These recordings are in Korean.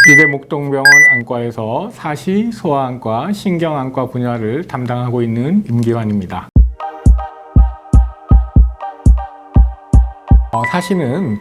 이대목동병원 안과에서 사시, 소아안과, 신경안과 분야를 담당하고 있는 임기환입니다. 사시는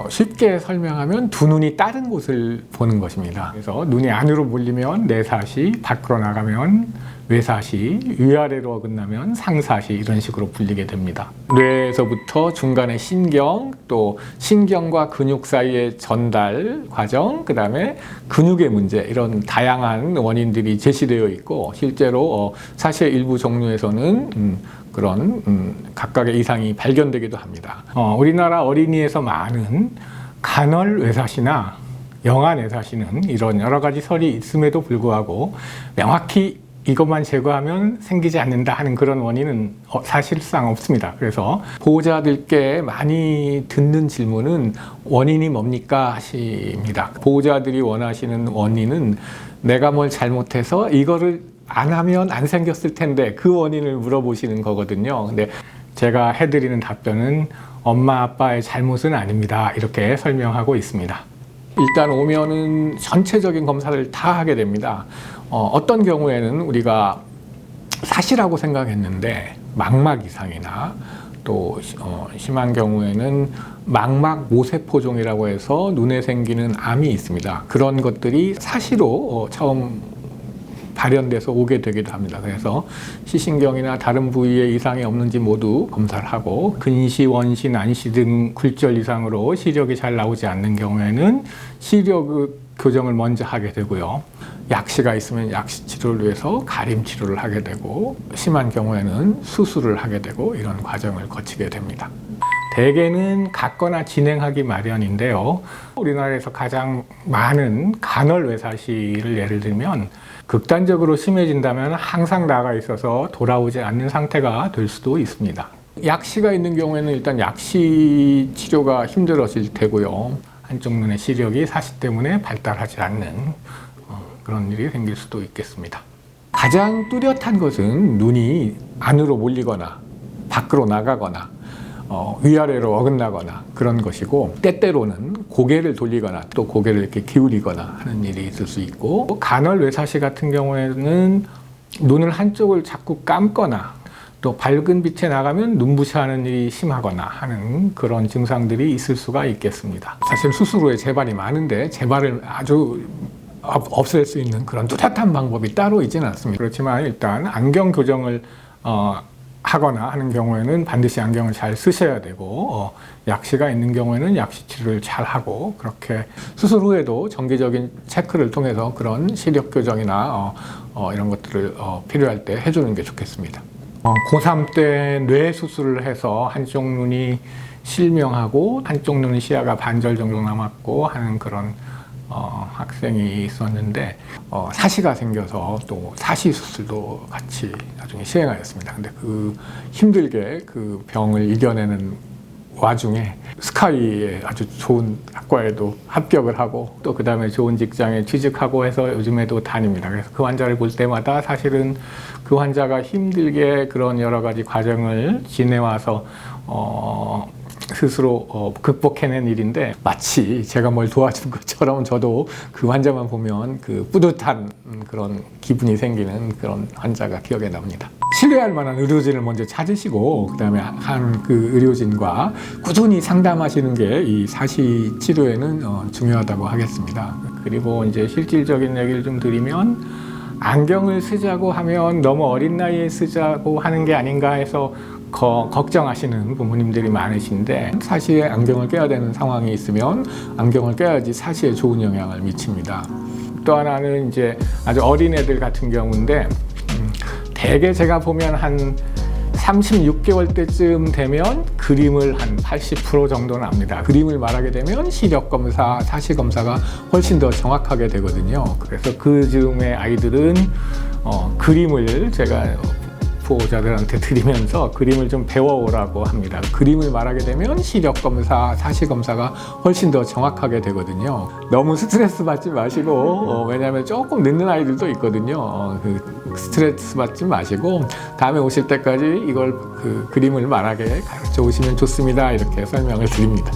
쉽게 설명하면 두 눈이 다른 곳을 보는 것입니다. 그래서 눈이 안으로 몰리면 내사시, 밖으로 나가면 외사시, 위아래로 어긋나면 상사시, 이런 식으로 불리게 됩니다. 뇌에서부터 중간에 신경, 또 신경과 근육 사이의 전달 과정, 그 다음에 근육의 문제, 이런 다양한 원인들이 제시되어 있고, 실제로 사시의 일부 종류에서는 그런 각각의 이상이 발견되기도 합니다. 우리나라 어린이에서 많은 간헐 외사시나 영아 내사시는 이런 여러 가지 설이 있음에도 불구하고 명확히 이것만 제거하면 생기지 않는다 하는 그런 원인은 사실상 없습니다. 그래서 보호자들께 많이 듣는 질문은 원인이 뭡니까 하십니다. 보호자들이 원하시는 원인은 내가 뭘 잘못해서 이거를 안 하면 안 생겼을 텐데 그 원인을 물어보시는 거거든요. 근데 제가 해드리는 답변은 엄마 아빠의 잘못은 아닙니다, 이렇게 설명하고 있습니다. 일단 오면은 전체적인 검사를 다 하게 됩니다. 어떤 경우에는 우리가 사시라고 생각했는데 망막 이상이나 또 심한 경우에는 망막 모세포종이라고 해서 눈에 생기는 암이 있습니다. 그런 것들이 사시로 처음 발현돼서 오게 되기도 합니다. 그래서 시신경이나 다른 부위에 이상이 없는지 모두 검사를 하고, 근시, 원시, 난시 등 굴절 이상으로 시력이 잘 나오지 않는 경우에는 시력 교정을 먼저 하게 되고요. 약시가 있으면 약시 치료를 위해서 가림 치료를 하게 되고, 심한 경우에는 수술을 하게 되고, 이런 과정을 거치게 됩니다. 대개는 갖거나 진행하기 마련인데요. 우리나라에서 가장 많은 간헐 외사시를 예를 들면 극단적으로 심해진다면 항상 나가 있어서 돌아오지 않는 상태가 될 수도 있습니다. 약시가 있는 경우에는 일단 약시 치료가 힘들어질 테고요. 한쪽 눈의 시력이 사시 때문에 발달하지 않는 그런 일이 생길 수도 있겠습니다. 가장 뚜렷한 것은 눈이 안으로 몰리거나 밖으로 나가거나 위아래로 어긋나거나 그런 것이고, 때때로는 고개를 돌리거나 또 고개를 이렇게 기울이거나 하는 일이 있을 수 있고, 간헐 외사시 같은 경우에는 눈을 한쪽을 자꾸 감거나 또 밝은 빛에 나가면 눈부셔하는 일이 심하거나 하는 그런 증상들이 있을 수가 있겠습니다. 사실 수술 후에 재발이 많은데 재발을 아주 없앨 수 있는 그런 뚜렷한 방법이 따로 있지는 않습니다. 그렇지만 일단 안경 교정을 하거나 하는 경우에는 반드시 안경을 잘 쓰셔야 되고, 약시가 있는 경우에는 약시 치료를 잘 하고, 그렇게 수술 후에도 정기적인 체크를 통해서 그런 시력 교정이나 이런 것들을 필요할 때 해주는 게 좋겠습니다. 고3 때 뇌 수술을 해서 한쪽 눈이 실명하고 한쪽 눈 시야가 반절 정도 남았고 하는 그런 학생이 있었는데, 사시가 생겨서 또 사시 수술도 같이 나중에 시행하였습니다. 근데 그 힘들게 그 병을 이겨내는 와중에 스카이의 아주 좋은 학과에도 합격을 하고, 또 그 다음에 좋은 직장에 취직하고 해서 요즘에도 다닙니다. 그래서 그 환자를 볼 때마다 사실은 그 환자가 힘들게 그런 여러 가지 과정을 지내와서 스스로 극복해낸 일인데, 마치 제가 뭘 도와준 것처럼 저도 그 환자만 보면 그 뿌듯한 그런 기분이 생기는 그런 환자가 기억에 납니다. 신뢰할 만한 의료진을 먼저 찾으시고, 그 다음에 한 그 의료진과 꾸준히 상담하시는 게 이 사시 치료에는 중요하다고 하겠습니다. 그리고 이제 실질적인 얘기를 좀 드리면, 안경을 쓰자고 하면 너무 어린 나이에 쓰자고 하는 게 아닌가 해서 걱정하시는 부모님들이 많으신데, 사시에 안경을 껴야 되는 상황이 있으면 안경을 껴야지 사시에 좋은 영향을 미칩니다. 또 하나는 이제 아주 어린 애들 같은 경우인데, 대개 제가 보면 한 36개월 때쯤 되면 그림을 한 80% 정도는 압니다. 그림을 말하게 되면 시력 검사, 사시 검사가 훨씬 더 정확하게 되거든요. 그래서 그 즈음에 아이들은 그림을 제가 보호자들한테 드리면서 그림을 좀 배워오라고 합니다. 그림을 말하게 되면 시력 검사, 사시 검사가 훨씬 더 정확하게 되거든요. 너무 스트레스 받지 마시고, 왜냐하면 조금 늦는 아이들도 있거든요. 스트레스 받지 마시고 다음에 오실 때까지 이걸 그림을 말하게 가르쳐 오시면 좋습니다, 이렇게 설명을 드립니다.